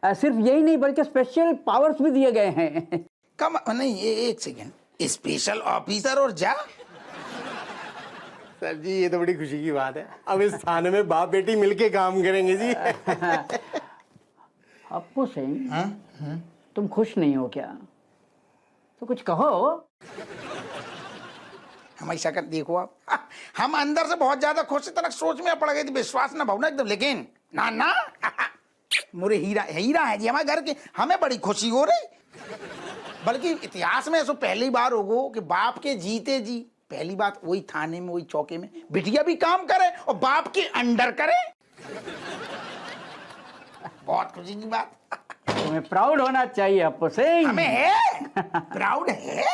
सिर्फ यही नहीं बल्कि स्पेशल पावर्स भी दिए गए हैं। कम नहीं, एक सेकेंड, स्पेशल ऑफिसर और जा। सर जी ये तो बड़ी खुशी की बात है, अब इस थाने में बाप बेटी मिलके काम करेंगे जी। अप्पू सिंह, तुम खुश नहीं हो क्या? तो कुछ कहो। हमारी शक्ल देखो आप, हम अंदर से बहुत ज्यादा खुश थे, तक सोच में पड़ गई थी, विश्वास ना भावना एकदम, लेकिन ना ना मोरे हीरा हीरा है जी हमारे घर के, हमें बड़ी खुशी हो रही। बल्कि इतिहास में ऐसा पहली बार होगो कि बाप के जीते जी पहली बात वही थाने में, वही चौके में बिटिया भी काम करे और बाप के अंडर करे। बहुत खुशी की बात। तुम्हें प्राउड होना चाहिए अप्पू सिंह। हमें है, प्राउड है।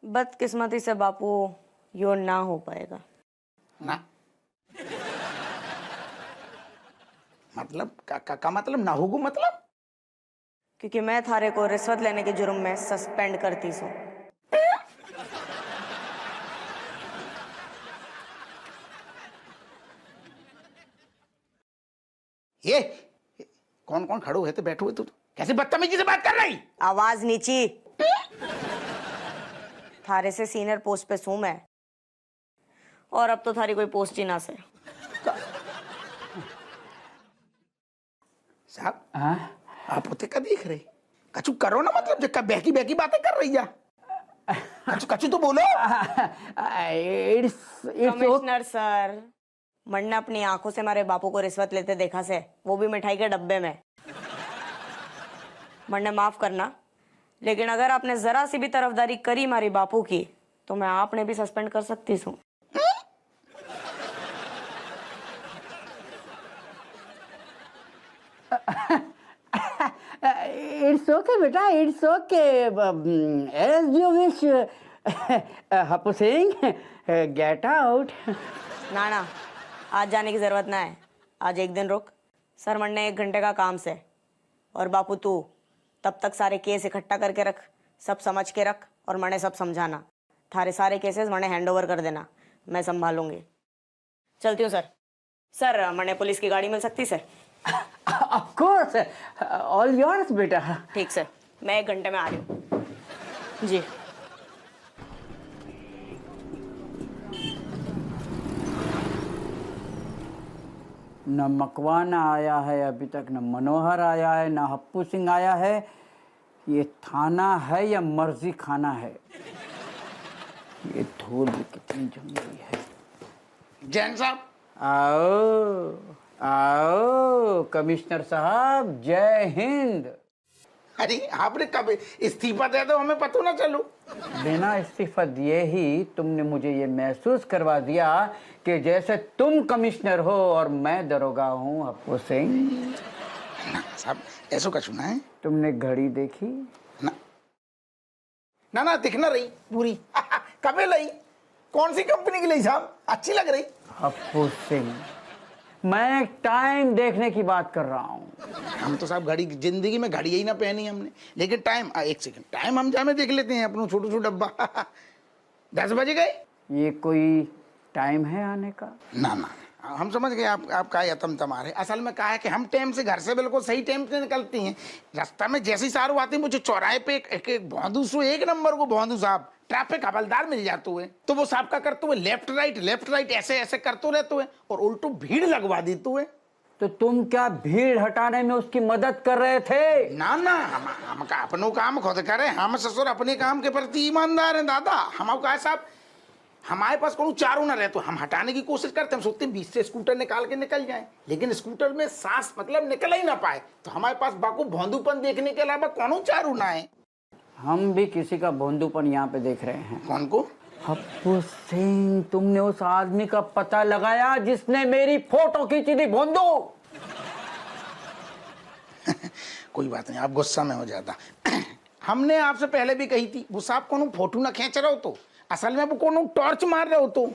बदकिस्मती से बापू यो ना हो पाएगा ना मतलब का मतलब ना होगो मतलब, क्योंकि मैं थारे को रिश्वत लेने के जुर्म में सस्पेंड करती हूँ। ये कौन कौन खड़ो है तो बैठो हुए, तू कैसे बदतमीजी से बात कर रही? आवाज नीची। थारे से सीनियर पोस्ट पे हूं मैं, और अब तो थारी कोई पोस्ट ही ना से। साहब आप होते का देख रहे, कछु करो ना, मतलब जब बहकी बहकी बातें कर रही है, कछु कछु तो बोलो। कमिश्नर सर, मन्ने अपनी आंखों से हमारे बापू को रिश्वत लेते देखा से, वो भी मिठाई के डब्बे में। मन्ने माफ करना, लेकिन अगर आपने जरा सी भी तरफदारी करी हमारी बापू की तो मैं आपने भी सस्पेंड कर सकती हूँ। इट्स ओके बेटा, it's okay, as you wish. Appu Singh, get out. ना ना, आज जाने की जरूरत ना है, आज एक दिन रुक। सर मन्ने 1 घंटे का काम से, और बापू तू तब तक सारे केस इकट्ठा करके रख, सब समझ के रख, और मने सब समझाना। थारे सारे केसेस मने हैंड ओवर कर देना, मैं संभालूंगी। चलती हूँ सर। सर मने पुलिस की गाड़ी मिल सकती sir? Of course, all yours बेटा। ठीक सर, मैं 1 घंटे में आ रही हूँ जी। न मकवाना आया है अभी तक, न मनोहर आया है, न अप्पू सिंह आया है। ये थाना है या मर्जी खाना है? ये धूल भी कितनी जम गई है। जैन साहब, आओ आओ कमिश्नर साहब, जय हिंद। अरे आपने कब इस्तीफा दे दो, हमें पता ना चलो। बिना इस्तीफा दिए ही तुमने मुझे ये महसूस करवा दिया कि जैसे तुम कमिश्नर हो और मैं दरोगा हूँ। अप्पू सिंह ना साहब, ऐसा कछु ना है। तुमने घड़ी देखी? ना ना ना, दिख ना रही पूरी। कबे लाई? कौन सी कंपनी की लाई साहब? अच्छी लग रही। अप्पू सिंह, मैं टाइम देखने की बात कर रहा हूँ। हम तो साहब घड़ी, जिंदगी में घड़ी ही ना पहनी हमने, लेकिन टाइम, एक सेकंड, टाइम हम जामे देख लेते हैं अपना छोटू छोटू डब्बा। 10 बजे गए। ये कोई टाइम है आने का? ना ना, हम समझ गए आप का यतम तमारे। असल में क्या है कि हम टाइम से घर से बिल्कुल सही टाइम से निकलती हैं। रास्ता में जैसी सारू आती है, मुझे चौराहे पे एक भौंदू सु, 1 नंबर को भौंदू साहब, ट्रैफिक हवलदार मिल जाते हुए, तो वो साहब का करते हुए लेफ्ट राइट ऐसे ऐसे करते रहते हुए और उल्टू भीड़ लगवा देते हुए। तो तुम क्या भीड़ हटाने में उसकी मदद कर रहे थे? ना ना, हम का अपनों काम खुद करे, हम ससुर अपने काम के प्रति ईमानदार हैं दादा। हम कहा साहब, हमारे पास कोनो चारों ना रहे तो हम हटाने की कोशिश करते, हम सोचते 20 से स्कूटर निकाल के निकल जाए, लेकिन स्कूटर में सांस मतलब निकल ही ना पाए, तो हमारे पास बाकू भौंदूपन देखने के अलावा कोनो चारू ना है। हम भी किसी का भौंदूपन यहाँ पे देख रहे हैं। कौन को? अप्पू सिंह, तुमने उस आदमी का पता लगाया जिसने मेरी फोटो खींची थी भोंदू? कोई बात नहीं, आप गुस्सा में हो जाता। हमने आपसे पहले भी कही थी, वो साहब कोनो फोटो ना खींच रहे हो तो असल में वो कोनो टॉर्च मार रहे हो तो।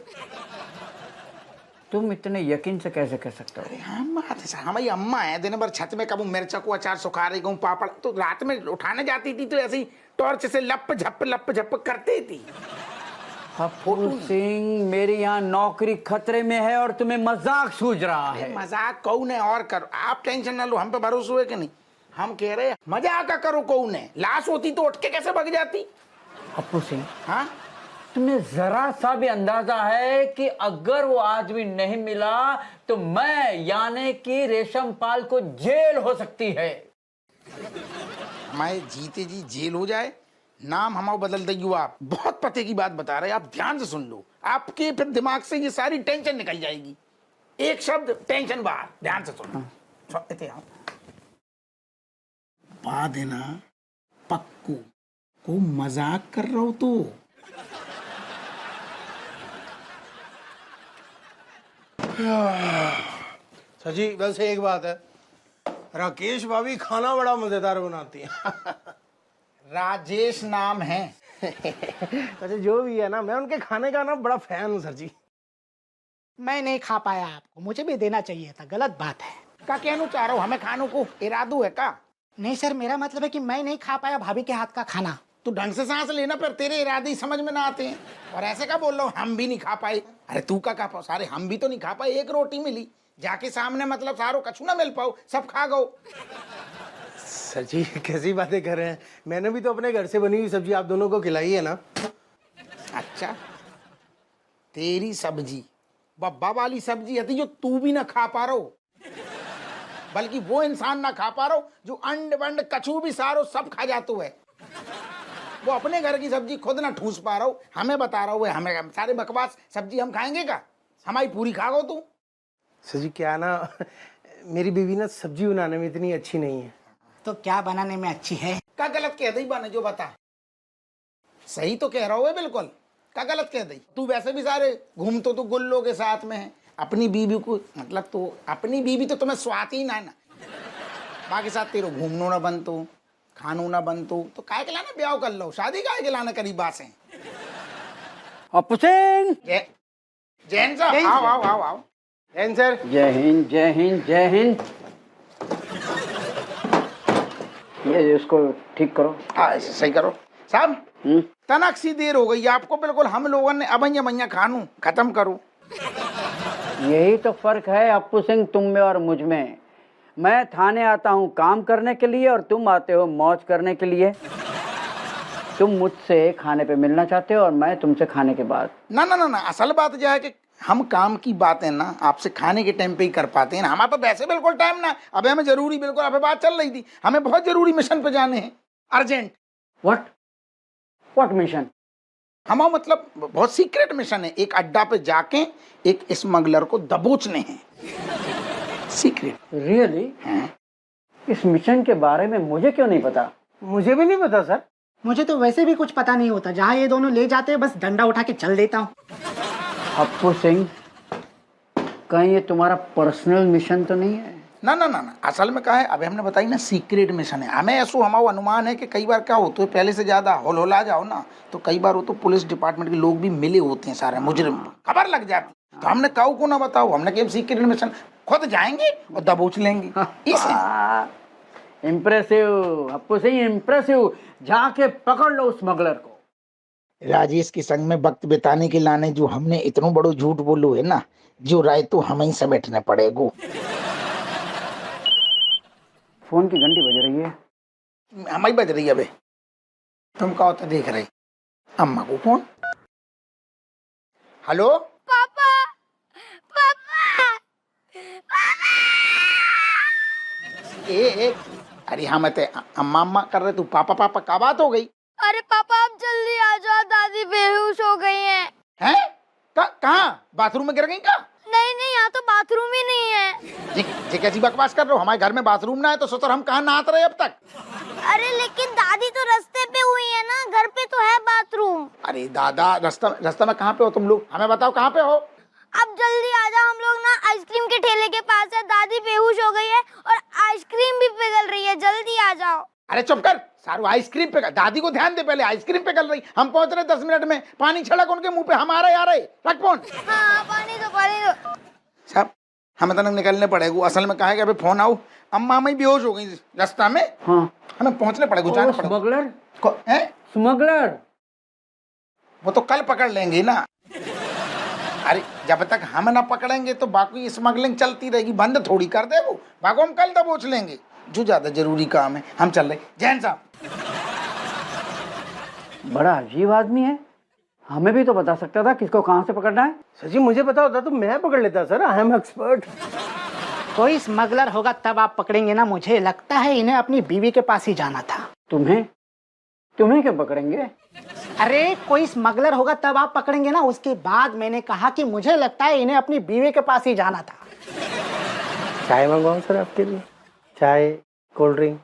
तुम इतने यकीन से कैसे कह सकते हो? हम बात है, हमारी अम्मा है, दिन भर छत में कबू मिर्चा को अचार सुखा रही, कहूँ पापड़, तो रात में उठाने जाती थी तो ऐसे ही टॉर्च से लप झप करती थी। हप्पू सिंह, मेरी यहाँ नौकरी खतरे में है और तुम्हें मजाक सूझ रहा है। मजाक कौन है और करो, आप टेंशन ना लो, हम पे भरोसा हुए कि नहीं। हम कह रहे हैं मजाक का करो, कौन है, लाश होती तो उठ के कैसे भाग जाती। हप्पू सिंह, हाँ तुम्हें जरा सा भी अंदाजा है कि अगर वो आदमी नहीं मिला तो मैं यानी कि रेशम पाल को जेल हो सकती है। हमारे जीते जी जेल हो जाए, नाम हमारा बदल देगी आप। बहुत पते की बात बता रहे हैं आप, ध्यान से सुन लो, आपके फिर दिमाग से ये सारी टेंशन निकल जाएगी। एक शब्द टेंशन बाहर, ध्यान से सुनो। बात देना पक्कू को मजाक कर रहा हो तो। सर जी वैसे एक बात है, राकेश भाभी खाना बड़ा मजेदार बनाती है। राजेश नाम है। अच्छा जो भी है ना, मैं उनके खाने का ना बड़ा फैन हूँ सर जी। मैं नहीं खा पाया आपको, मुझे भी देना चाहिए था, गलत बात है। का कहना चाह रहा हूँ, हमें खानों को इरादू है का? नहीं सर, मेरा मतलब है कि मैं नहीं खा पाया भाभी के हाथ का खाना। तू ढंग से सांस लेना, पर तेरे इरादे ही समझ में ना आते हैं। और ऐसे का बोल रहा हूँ हम भी नहीं खा पाए। अरे तू का खा पाओ, सारे हम भी तो नहीं खा पाए। एक रोटी मिली जाके सामने, मतलब सारो कछु ना मिल पाओ, सब खा गो। सर जी कैसी बातें कर रहे हैं, मैंने भी तो अपने घर से बनी हुई सब्जी आप दोनों को खिलाई है ना। अच्छा, तेरी सब्जी बब्बा वाली सब्जी है जो तू भी ना खा पा रहा हो, बल्कि वो इंसान ना खा पा रहा हो जो अंड बंड कछू भी सारो सब खा जातो है। वो अपने घर की सब्जी खुद ना ठूस पा रहा हो, हमें बता रहा हूँ हमें सारे बकवास सब्जी हम खाएंगे का? हमारी पूरी खा गो तू। सर जी क्या ना, मेरी बीवी ना सब्जी बनाने में इतनी अच्छी नहीं है। तो क्या बनाने में अच्छी है? का गलत कह दी बने जो बता, सही तो कह रहा हो बिल्कुल। का गलत कह दी, तू वैसे भी सारे घूमतो तो गुल्लो के साथ में है। अपनी बीवी को मतलब तो अपनी बीवी तो तुम्हें स्वाती ही ना है ना, बाकी साथ तेरे घूमनो ना बनतो, खानो ना बनतो, तो काय के लाना ब्याह कर लो, शादी काय के लाना करीब बात है। हप्पू सिंह, जैन साहब आओ आओ आओ आओ। जैन सर। जय हिंद जय हिंद जय हिंद। ये इसको ठीक करो। हाँ सही करो साहब। तनक सी देर हो गई आपको, बिल्कुल हम लोगों ने अबैया मैया खानू खत्म करो। यही तो फर्क है हप्पू सिंह, तुम में और मुझ में। मैं थाने आता हूँ काम करने के लिए और तुम आते हो मौज करने के लिए। तुम मुझसे खाने पे मिलना चाहते हो और मैं तुमसे खाने के बाद। ना ना ना ना, असल बात यह है कि हम काम की बातें ना आपसे खाने के टाइम पे ही कर पाते हैं ना। हमारा तो वैसे बिल्कुल टाइम ना, अबे हमें जरूरी बिल्कुल अबे बात चल रही थी, हमें बहुत जरूरी मिशन पे जाने हैं, अर्जेंट। What mission? हमारा मतलब बहुत सीक्रेट मिशन है। एक अड्डा पे जाके एक स्मगलर को दबोचने हैं, सीक्रेट। रियली? इस मिशन के बारे में मुझे क्यों नहीं पता? मुझे भी नहीं पता सर। मुझे तो वैसे भी कुछ पता नहीं होता, जहाँ ये दोनों ले जाते हैं बस डंडा उठा के चल देता हूँ। हप्पू सिंह, कहीं ये तुम्हारा पर्सनल मिशन तो नहीं है? ना ना ना ना, असल में क्या है, अभी हमने बताई ना सीक्रेट मिशन है। हमें ऐसा हमारा अनुमान है कि कई बार क्या होता है, पहले से ज्यादा होला जाओ ना तो कई बार वो तो पुलिस डिपार्टमेंट के लोग भी मिले होते हैं, सारे मुजरिम खबर लग जाती। तो हमने काऊ को ना बताओ, हमने कहा सीक्रेट मिशन, खुद जाएंगे और दबोच लेंगे। Impressive Happu Singh, impressive. जाके पकड़ लो उस स्मगलर को। राजेश के संग में वक्त बिताने के लाने जो हमने इतनो बड़ो झूठ बोलो है ना, जो राय तो हमें ही समेटने पड़ेगो। फोन की घंटी बज रही है। हमारी बज रही है अबे, तुम कहो तो देख रही अम्मा को फोन। हेलो पापा, पापा, ए अरे हाँ मैं ते अम्मा अम्मा कर रहे, तू पापा पापा का बात हो गई? अरे पापा आप जल्दी आ जाओ, दादी बेहोश हो गई हैं। हैं? कहाँ? बाथरूम में गिर गई क्या? नहीं नहीं, यहाँ तो बाथरूम ही नहीं है। जी कैसी बकवास कर रहे हो, हमारे घर में बाथरूम ना है तो सोचो हम कहाँ नहाते रहे अब तक। अरे लेकिन दादी तो रास्ते पे हुई है ना, घर पे तो है बाथरूम। अरे दादा, रास्ता में कहाँ पे हो तुम लोग, हमें बताओ कहाँ पे हो? अब जल्दी आ जाओ, हम लोग ना आइसक्रीम के ठेले के पास है। दादी बेहोश हो गई है और आइसक्रीम भी पिघल रही है, जल्दी आ जाओ। अरे चुप कर सारू, आइसक्रीम पे दादी को ध्यान दे, पहले आइसक्रीम पे कर रही। हम पहुंच रहे 10 मिनट में, पानी छड़क उनके मुंह पे, हमारा यार है, रख फोन। हाँ पानी दो, पानी दो। साहब हमें तो निकलने पड़ेगा, असल में कहा है कि अभी फोन आओ, अम्मा मैं बेहोश हो गई रास्ता में। हाँ, हमें पहुंचने पड़ेगा, जाना पड़ेगा। स्मगलर? स्मगलर? स्मगलर? वो तो कल पकड़ लेंगे ना। अरे जब तक हम ना पकड़ेंगे तो बाकी स्मगलिंग चलती रहेगी, बंद थोड़ी कर दे वो। बाको हम कल दबोच लेंगे, जो ज्यादा जरूरी काम है। हम चल रहे। जैन साहब बड़ा अजीब आदमी है, हमें भी तो बता सकता था किसको कहाँ से पकड़ना है। सर जी मुझे पता होता तो मैं पकड़ लेता सर, आई एम एक्सपर्ट। कोई स्मगलर होगा तब आप पकड़ेंगे ना। मुझे लगता है इन्हें अपनी बीवी के पास ही जाना था। तुम्हें क्यों पकड़ेंगे? अरे कोई स्मगलर होगा तब आप पकड़ेंगे ना। उसके बाद मैंने कहा कि मुझे लगता है इन्हें अपनी बीवी के पास ही जाना था। चाय मंगवाऊं सर आपके लिए? चाय, कोल्ड ड्रिंक?